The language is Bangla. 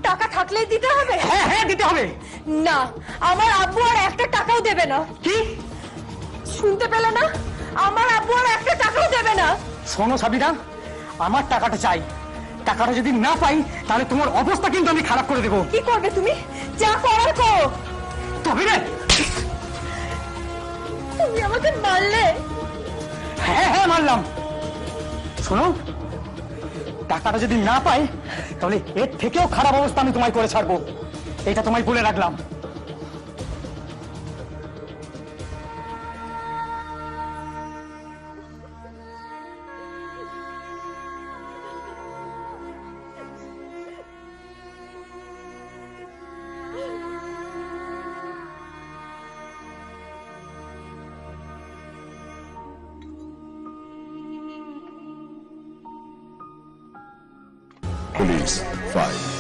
টাকা থাকলেই দিতে হবে? হ্যাঁ হ্যাঁ দিতে হবে। না, আমার আব্বু আর একটা টাকাও দেবে না। কি শুনতে পেলে না? আমার আব্বু আর একটা টাকাও দেবে না। শোনো সাবিনা, আমার টাকাটা চাই। টাকাটা যদি না পাই তাহলে তোমার অবস্থা কিন্তু আমি খারাপ করে দেবো। কি করবে তুমি? যা করার করো। তবে রে, তুমি আমাকে মারলে? হ্যাঁ হ্যাঁ মানলাম। শোনো, টাকাটা যদি না পাই তাহলে এর থেকেও খারাপ অবস্থা আমি তোমায় করে ছাড়বো, এটা তোমায় বলে রাখলাম। Police 5